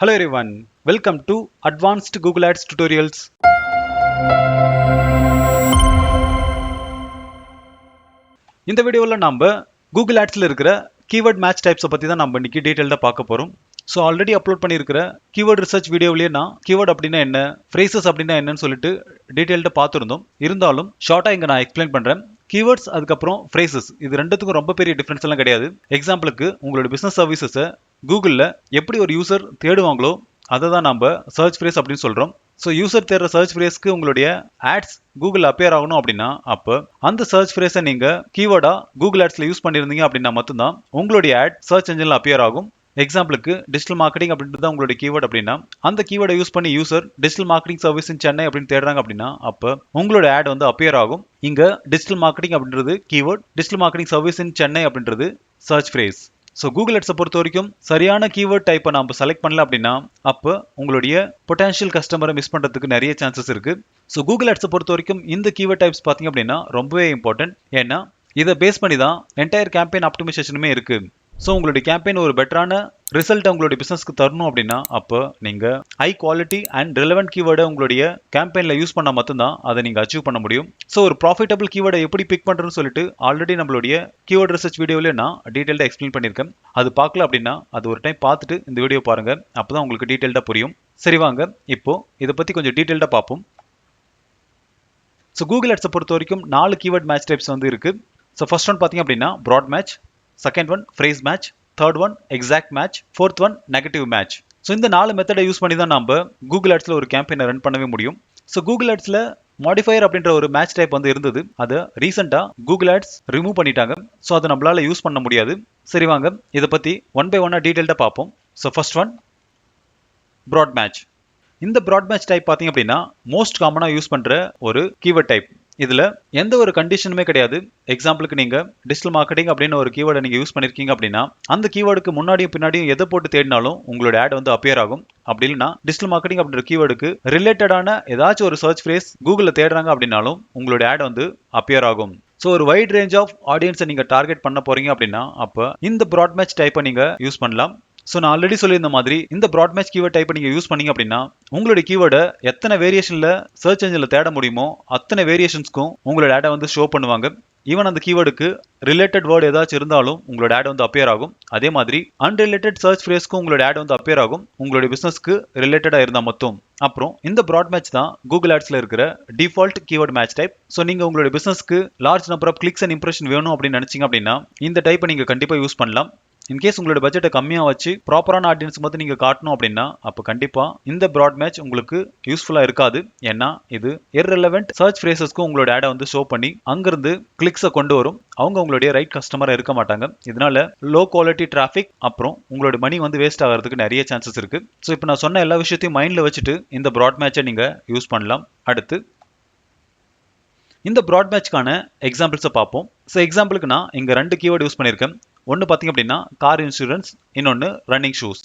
Hello everyone, welcome to Advanced Google Ads Tutorials. இந்த வீடியோவில் நம்ம Google Adsல இருக்கிற keyword match types பற்றி தான் நம்ம இன்னைக்கு டீட்டெயில்டாக பார்க்க போகிறோம். ஸோ ஆல்ரெடி அப்லோட் பண்ணியிருக்கிற keyword research வீடியோவிலேயே நான் keyword அப்படின்னா என்ன, phrases அப்படின்னா என்னன்னு சொல்லிட்டு டீட்டெயில்டாக பார்த்துருந்தோம். இருந்தாலும் ஷார்ட்டாக இங்கே நான் எக்ஸ்பிளைன் பண்ணுறேன். கீவேர்ட்ஸ் அதுக்கப்புறம் ஃப்ரேசஸ் இது ரெண்டுத்துக்கும் ரொம்ப பெரிய டிஃப்ரென்ஸ் எல்லாம் கிடையாது. எக்ஸாம்பிளுக்கு உங்களோட பிசினஸ் சர்வீசஸை கூகுளில் எப்படி ஒரு யூசர் தேடுவாங்களோ அதை தான் நம்ம சர்ச் ஃப்ரேஸ் அப்படின்னு சொல்கிறோம். ஸோ யூசர் தேடுற சர்ச் ஃப்ரேஸ்க்கு உங்களுடைய ஆட்ஸ் கூகுள் அப்பியர் ஆகணும் அப்படின்னா அப்போ அந்த சர்ச் ஃப்ரேஸை நீங்கள் கீவேர்டாக கூகுள் ஆட்ஸில் யூஸ் பண்ணியிருந்தீங்க அப்படின்னா மட்டும்தான் உங்களுடைய ஆட் சர்ச் என்ஜினில் அப்பியர் ஆகும். எக்ஸாம்பிளுக்கு டிஜிட்டல் மார்க்கெட்டிங் அப்படின்றது தான் உங்களுடைய கீவேர்ட் அப்படின்னா அந்த கீவேர்டை யூஸ் பண்ணி யூசர் டிஜிட்டல் மார்க்கெட்டிங் சர்வீஸ் இன் சென்னை அப்படின்னு தேடுறாங்க அப்படின்னா அப்போ உங்களோட ஆட் வந்து அப்பியர் ஆகும். இங்க டிஜிட்டல் மார்க்கெட்டிங் அப்படின்றது கீவேர்ட், டிஜிட்டல் மார்க்கெட்டிங் சர்வீஸ் இன் சென்னை அப்படின்றது சர்ச் ஃப்ரேஸ். ஸோ கூகுள் ஆட்ஸை பொறுத்த வரைக்கும் சரியான கீவேர்ட் டைப்பை நம்ம செலக்ட் பண்ணல அப்படின்னா அப்போ உங்களுடைய பொட்டன்ஷியல் கஸ்டமரை மிஸ் பண்ணுறதுக்கு நிறைய சான்சஸ் இருக்கு. ஸோ கூகுள் ஆட்ஸை பொறுத்த வரைக்கும் இந்த கீவேர்ட் டைப்ஸ் பார்த்தீங்க அப்படின்னா ரொம்பவே இம்பார்ட்டன்ட். ஏன்னா இதை பேஸ் பண்ணி தான் என்டையர் கேம்பெயின் ஆப்டிமைசேஷனுமே இருக்கு. ஸோ உங்களுடைய கேம்பெயின் ஒரு பெட்டரான ரிசல்ட் உங்களுடைய பிசினஸ்க்கு தரணும் அப்படின்னா அப்போ நீங்க ஹை குவாலிட்டி அண்ட் ரெலவெண்ட் கீவேர்டை உங்களுடைய கேம்பெயின்ல யூஸ் பண்ணா மட்டும்தான் அதை நீங்க அச்சீவ் பண்ண முடியும். ஸோ ஒரு ப்ராஃபிட்டபிள் கீவேர்டை எப்படி பிக் பண்றதுன்னு சொல்லிட்டு ஆல்ரெடி நம்மளுடைய கீவேர்ட் ரிசர்ச் வீடியோவில் நான் டீட்டெயில்டா எக்ஸ்பிளைன் பண்ணியிருக்கேன். அது பார்க்கல அப்படின்னா அது ஒரு டைம் பார்த்துட்டு இந்த வீடியோ பாருங்க, அப்பதான் உங்களுக்கு டீட்டெயில்டா புரியும். சரி வாங்க இப்போ இதை பத்தி கொஞ்சம் டீட்டெயில்டா பார்ப்போம். ஸோ கூகுள் ஆட்ஸை பொறுத்த வரைக்கும் 4 கீவேர்ட் மேட்ச் டைப்ஸ் வந்து இருக்கு. ஸோ ஃபர்ஸ்ட் ஒன் பார்த்தீங்க அப்படின்னா broad match, second one phrase match, third one exact match, fourth one negative match. So இந்த 4 மெத்தடை யூஸ் பண்ணி தான் நம்ம கூகுள் ஆட்ஸில் ஒரு கேம்பெயினை ரன் பண்ணவே முடியும். ஸோ கூகுள் ஆட்ஸில் மாடிஃபயர் அப்படின்ற ஒரு மேட்ச் டைப் வந்து இருந்தது, அதை ரீசெண்டாக கூகுள் ஆட்ஸ் ரிமூவ் பண்ணிட்டாங்க. ஸோ அதை நம்மளால யூஸ் பண்ண முடியாது. சரி வாங்க இதை பற்றி ஒன் பை ஒன்னாக டீட்டெயில்டாக பார்ப்போம். So first one broad match. இந்த ப்ராட் மேட்ச் டைப் பார்த்தீங்க அப்படின்னா மோஸ்ட் காமனாக யூஸ் பண்ணுற ஒரு கீவேர்ட் டைப். இதில் எந்த ஒரு கண்டிஷனுமே கிடையாது. எக்ஸாம்பிளுக்கு நீங்கள் டிஜிட்டல் மார்க்கெட்டிங் அப்படின்னு ஒரு கீவேர்டை நீங்கள் யூஸ் பண்ணியிருக்கீங்க அப்படின்னா அந்த கீவேர்டுக்கு முன்னாடியும் பின்னாடியும் எதை போட்டு தேடினாலும் உங்களோட ஆட் வந்து அப்பியர் ஆகும். அப்படி இல்லைனா டிஜிட்டல் மார்க்கெட்டிங் அப்படின்ற கீவேர்டுக்கு ரிலேட்டடான ஏதாச்சும் ஒரு சர்ச் ஃப்ரேஸ் கூகுளில் தேடுறாங்க அப்படின்னாலும் உங்களோட ஆட் வந்து அப்பியர் ஆகும். ஸோ ஒரு வைட் ரேஞ்ச் ஆஃப் ஆடியன்ஸை நீங்கள் டார்கெட் பண்ண போறீங்க அப்படின்னா அப்போ இந்த ப்ராட் மேட்ச் டைப்பை நீங்கள் யூஸ் பண்ணலாம். ஸோ நான் ஆல்ரெடி சொல்லியிருந்த மாதிரி இந்த ப்ராட் மேட்ச் கீவேர்ட் டைப்பை நீங்கள் யூஸ் பண்ணீங்க அப்படின்னா உங்களுடைய கீவேர்டை எத்தனை வேரியேஷனில் சர்ச் என்ஜினில் தேட முடியுமோ அத்தனை வேரியேஷன்ஸ்க்கும் உங்களோட ஆடை வந்து ஷோ பண்ணுவாங்க. ஈவன் அந்த கீவேர்டுக்கு ரிலேட்டட் வேர்டு ஏதாச்சும் இருந்தாலும் உங்களோட ஆட் வந்து அப்பியர் ஆகும். அதே மாதிரி அன்ரிலேட்டட் சர்ச் ஃப்ரேஸ்க்கும் உங்களோட ஆட் வந்து அப்பியர் ஆகும், உங்களுடைய பிசினஸ்க்கு ரிலேட்டடாக இருந்தால் மட்டும். அப்புறம் இந்த ப்ராட் மேட்ச் தான் கூகுள் ஆட்ஸ்ல இருக்கிற default keyword match type. So நீங்க உங்களுடைய பிசினஸ்க்கு large number of clicks and impression வேணும் அப்படின்னு நினைச்சீங்க அப்படின்னா இந்த டைப்பை நீங்க கண்டிப்பாக யூஸ் பண்ணலாம். இன்கேஸ் உங்களோட பட்ஜெட்டை கம்மியாக வச்சு ப்ராப்பரான ஆடியன்ஸ் மட்டும் நீங்கள் காட்டணும் அப்படின்னா அப்போ கண்டிப்பாக இந்த ப்ராட் மேட்ச் உங்களுக்கு யூஸ்ஃபுல்லாக இருக்காது. ஏன்னா இது இர்ரெலவெண்ட் சர்ச் ஃப்ரேசஸ்க்கு உங்களோட ஆடை வந்து ஷோ பண்ணி அங்கிருந்து கிளிக்ஸை கொண்டு வரும். அவங்க உங்களுடைய ரைட் கஸ்டமராக இருக்க மாட்டாங்க. இதனால லோ குவாலிட்டி டிராஃபிக் அப்புறம் உங்களோட மணி வந்து வேஸ்ட் ஆகிறதுக்கு நிறைய சான்சஸ் இருக்கு. ஸோ இப்போ நான் சொன்ன எல்லா விஷயத்தையும் மைண்டில் வச்சுட்டு இந்த ப்ராட் மேட்சை நீங்கள் யூஸ் பண்ணலாம். அடுத்து இந்த ப்ராட் மேட்ச்க்கான எக்ஸாம்பிள்ஸை பார்ப்போம். ஸோ எக்ஸாம்பிளுக்கு நான் இங்கே 2 கீவேர்டு யூஸ் பண்ணியிருக்கேன். ஒன்று பார்த்தீங்க அப்படின்னா கார் இன்சூரன்ஸ், இன்னொன்று running shoes.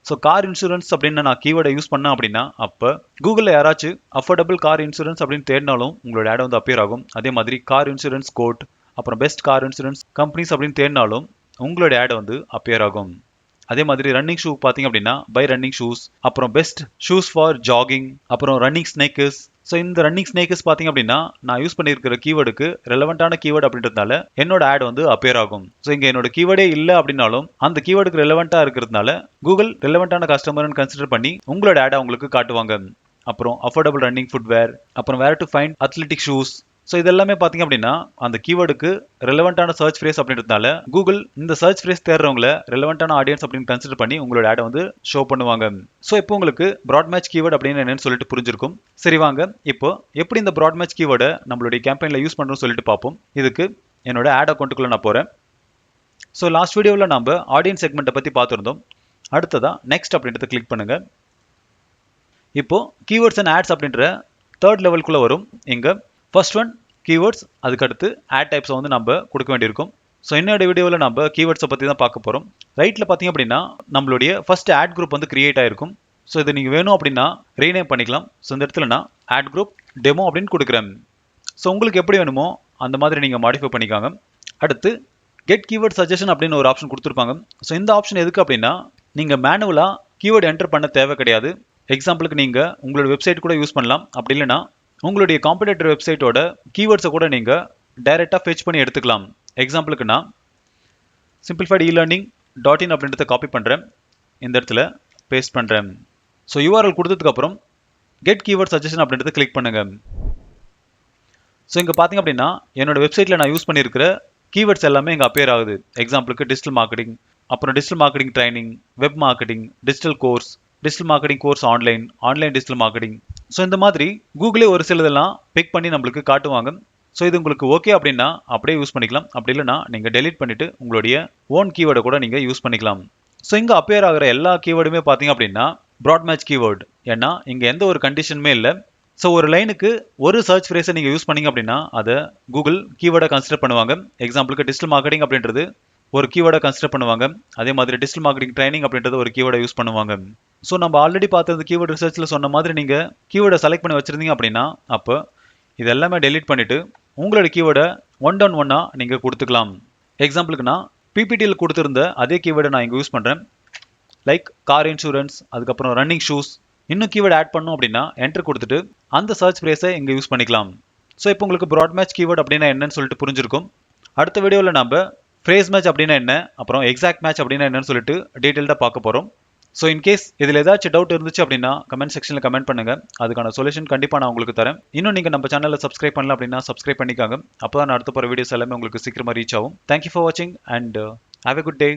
So car insurance அப்படின்னு நான் கீவேர்டை யூஸ் பண்ணேன் அப்படின்னா அப்போ கூகுளில் யாராச்சும் அஃபோர்டபுள் கார் இன்சூரன்ஸ் அப்படின்னு தேடினாலும் உங்களோட ஆட் வந்து அப்பியர் ஆகும். அதே மாதிரி கார் இன்சூரன்ஸ் கோட் அப்புறம் பெஸ்ட் கார் இன்சூரன்ஸ் கம்பெனிஸ் அப்படின்னு தேடினாலும் உங்களோட ஆட் வந்து அப்பியர் ஆகும். அதே மாதிரி ரன்னிங் ஷூ பார்த்தீங்க அப்படின்னா பை ரன்னிங் ஷூஸ், அப்புறம் பெஸ்ட் ஷூஸ் ஃபார் ஜாகிங், அப்புறம் ரன்னிங் ஸ்னேக்கர்ஸ். ஸோ இந்த ரன்னிங் ஸ்னேக்கர்ஸ் பார்த்தீங்க அப்படின்னா நான் யூஸ் பண்ணியிருக்கிற கீவேர்டுக்கு ரெலவெண்டான கீவேர்டு அப்படின்றதுனால என்னோட ஆட் வந்து அப்பியர் ஆகும். ஸோ இங்கே என்னோட கீவேர்டே இல்லை அப்படின்னாலும் அந்த கீவேர்டுக்கு ரெலவெண்டாக இருக்கிறதுனால கூகுள் ரெலவெண்டான கஸ்டமர்னு கன்சிடர் பண்ணி உங்களோட ஆடை உங்களுக்கு காட்டுவாங்க. அப்புறம் அஃபோர்டபுள் ரன்னிங் ஃபுட்வேர், அப்புறம் where to find athletic shoes. So இதெல்லாமே பார்த்தீங்க அப்படின்னா அந்த கீவேர்டுக்கு ரெலவெண்டான சர்ச் ஃப்ரேஸ் அப்படின்றதுனால கூகுள் இந்த சர்ச் ஃப்ரேஸ் தேடுறவங்கள ரெலவெண்டான ஆடியன்ஸ் அப்படின்னு கன்சிடர் பண்ணி உங்களோட ஆடை வந்து ஷோ பண்ணுவாங்க. ஸோ இப்போ உங்களுக்கு ப்ராட் மேட்ச் கீவேர்டு அப்படின்னு என்னன்னு சொல்லிட்டு புரிஞ்சிருக்கும். சரி வாங்க இப்போ எப்படி இந்த ப்ராட் மேட்ச் கீவேர்டை நம்மளுடைய கேம்பெயினில் யூஸ் பண்ணுறோம்னு சொல்லிட்டு பார்ப்போம். இதுக்கு என்னோட ஆட் அக்கௌண்ட்டுக்குள்ள நான் போகிறேன். ஸோ லாஸ்ட் வீடியோவில் நம்ம ஆடியன்ஸ் செக்மெண்ட்டை பற்றி பார்த்துருந்தோம். அடுத்ததான் நெக்ஸ்ட் அப்படின்றத கிளிக் பண்ணுங்க. இப்போ கீவேர்ட்ஸ் அண்ட் ஆட்ஸ் அப்படின்ற தேர்ட் லெவலுக்குள்ள வரும். இங்கே ஃபர்ஸ்ட் ஒன் கீவேர்ட்ஸ், அதுக்கடுத்து ஆட் டைப்ஸை வந்து நம்ம கொடுக்க வேண்டியிருக்கும். ஸோ என்னோட வீடியோவில் நம்ம கீவேர்ட்ஸை பற்றி தான் பார்க்க போகிறோம். ரைட்டில் பார்த்தீங்க அப்படின்னா நம்மளுடைய ஃபர்ஸ்ட் ஆட் குரூப் வந்து கிரியேட் ஆயிருக்கும். ஸோ இது நீங்கள் வேணும் அப்படின்னா ரீநேம் பண்ணிக்கலாம். ஸோ இந்த இடத்துல நான் ஆட் குரூப் டெமோ அப்படின்னு கொடுக்குறேன். ஸோ உங்களுக்கு எப்படி வேணுமோ அந்த மாதிரி நீங்கள் மாடிஃபை பண்ணிக்காங்க. அடுத்து கெட் கீவேர்ட் சஜஷன் அப்படின்னு ஒரு ஆப்ஷன் கொடுத்துருப்பாங்க. ஸோ இந்த ஆப்ஷன் எதுக்கு அப்படின்னா நீங்கள் மேனுவலாக கீவேர்டு என்டர் பண்ண தேவை கிடையாது. எக்ஸாம்பிளுக்கு நீங்கள் உங்களோட வெப்சைட் கூட யூஸ் பண்ணலாம். அப்படி இல்லைன்னா உங்களுடைய காம்படிட்டர் வெப்சைட்டோட கீவேர்ட்ஸை கூட நீங்கள் டைரெக்டாக ஃபெச் பண்ணி எடுத்துக்கலாம். எக்ஸாம்பிளுக்கு நான் simplified e-learning.in அப்படின்றத காப்பி பண்ணுறேன். இந்த இடத்துல பேஸ்ட் பண்ணுறேன். ஸோ URL கொடுத்ததுக்கப்புறம் கெட் கீவேர்ட் சஜஷன் அப்படின்றத கிளிக் பண்ணுங்கள். ஸோ இங்கே பார்த்தீங்க அப்படின்னா என்னோட வெப்சைட்டில் நான் யூஸ் பண்ணியிருக்கிற கீவேர்ட்ஸ் எல்லாமே இங்கே அப்பியர் ஆகுது. எக்ஸாம்பிளுக்கு டிஜிட்டல் மார்க்கெட்டிங், அப்புறம் digital marketing training, web marketing, digital course, digital marketing course online, online digital marketing. So இந்த மாதிரி கூகுளே ஒரு சிலதெல்லாம் பிக் பண்ணி நம்மளுக்கு காட்டுவாங்க. ஸோ இது உங்களுக்கு ஓகே அப்படின்னா அப்படியே யூஸ் பண்ணிக்கலாம். அப்படி இல்லைன்னா நீங்கள் டெலீட் பண்ணிவிட்டு உங்களுடைய ஓன் கீவேர்டை கூட நீங்கள் யூஸ் பண்ணிக்கலாம். ஸோ இங்கே அப்பியர் ஆகிற எல்லா கீவேர்டுமே பார்த்தீங்க அப்படின்னா ப்ராட் மேட்ச் கீவேர்டு. ஏன்னா இங்கே எந்த ஒரு கண்டிஷனுமே இல்லை. ஸோ ஒரு லைனுக்கு ஒரு சர்ச் ஃப்ரேஸை நீங்கள் யூஸ் பண்ணீங்க அப்படின்னா அதை கூகுள் கீவேர்டை கன்சிடர் பண்ணுவாங்க. எக்ஸாம்பிளுக்கு டிஜிட்டல் மார்க்கெட்டிங் அப்படின்றது ஒரு கீவேர்டை கன்சிடர் பண்ணுவாங்க. அதே மாதிரி டிஜிட்டல் மார்க்கெட்டிங் ட்ரைனிங் அப்படின்றது ஒரு கீவேர்டை யூஸ் பண்ணுவாங்க. ஸோ நம்ம ஆல்ரெடி பார்த்தது கீவேர்டு ரிசர்ச்சில் சொன்ன மாதிரி நீங்கள் கீவேர்டை செலக்ட் பண்ணி வச்சுருந்தீங்க அப்படின்னா அப்போ இது எல்லாமே டெலீட் பண்ணிவிட்டு உங்களோட கீவேர்டை ஒன்னாக நீங்கள் கொடுத்துக்கலாம். எக்ஸாம்பிளுக்கு நான் பிபிடியில் கொடுத்துருந்த அதே கீவேர்டை நான் இங்கே யூஸ் பண்ணுறேன். லைக் கார் இன்சூரன்ஸ், அதுக்கப்புறம் ரன்னிங் ஷூஸ். இன்னும் கீவேர்டு ஆட் பண்ணோம் அப்படின்னா என்டர் கொடுத்துட்டு அந்த சர்ச் ஃப்ரேஸை இங்கே யூஸ் பண்ணிக்கலாம். ஸோ இப்போ உங்களுக்கு ப்ராட் மேட்ச் கீவேர்டு அப்படின்னா என்னன்னு சொல்லிட்டு புரிஞ்சிருக்கும். அடுத்த வீடியோவில் நம்ம ஃப்ரேஸ் மேட்ச் அப்படின்னா என்ன, அப்புறம் எக்ஸாக்ட் மேட்ச் அப்படின்னா என்னன்னு சொல்லிட்டு டீட்டெயில்டாக பார்க்க போகிறோம். ஸோ இன்கேஸ் இதில் ஏதாச்சும் டவுட் இருந்துச்சு அப்படின்னா கமெண்ட் செக்ஷனில் கமெண்ட் பண்ணுங்கள். அதுக்கான சொல்யூஷன் கண்டிப்பாக நான் உங்களுக்கு தரேன். இன்னும் நீங்கள் நம்ம சேனலில் சப்ஸ்கிரைப் பண்ணல அப்படின்னா சப்ஸ்கிரைப் பண்ணிக்காங்க. அப்போ தான் நான் அடுத்த போகிற வீடியோஸ் எல்லாமே உங்களுக்கு சீக்கிரமாக ரீச் ஆகும். தேங்க்யூ ஃபார் வாட்சிங் and have a good day.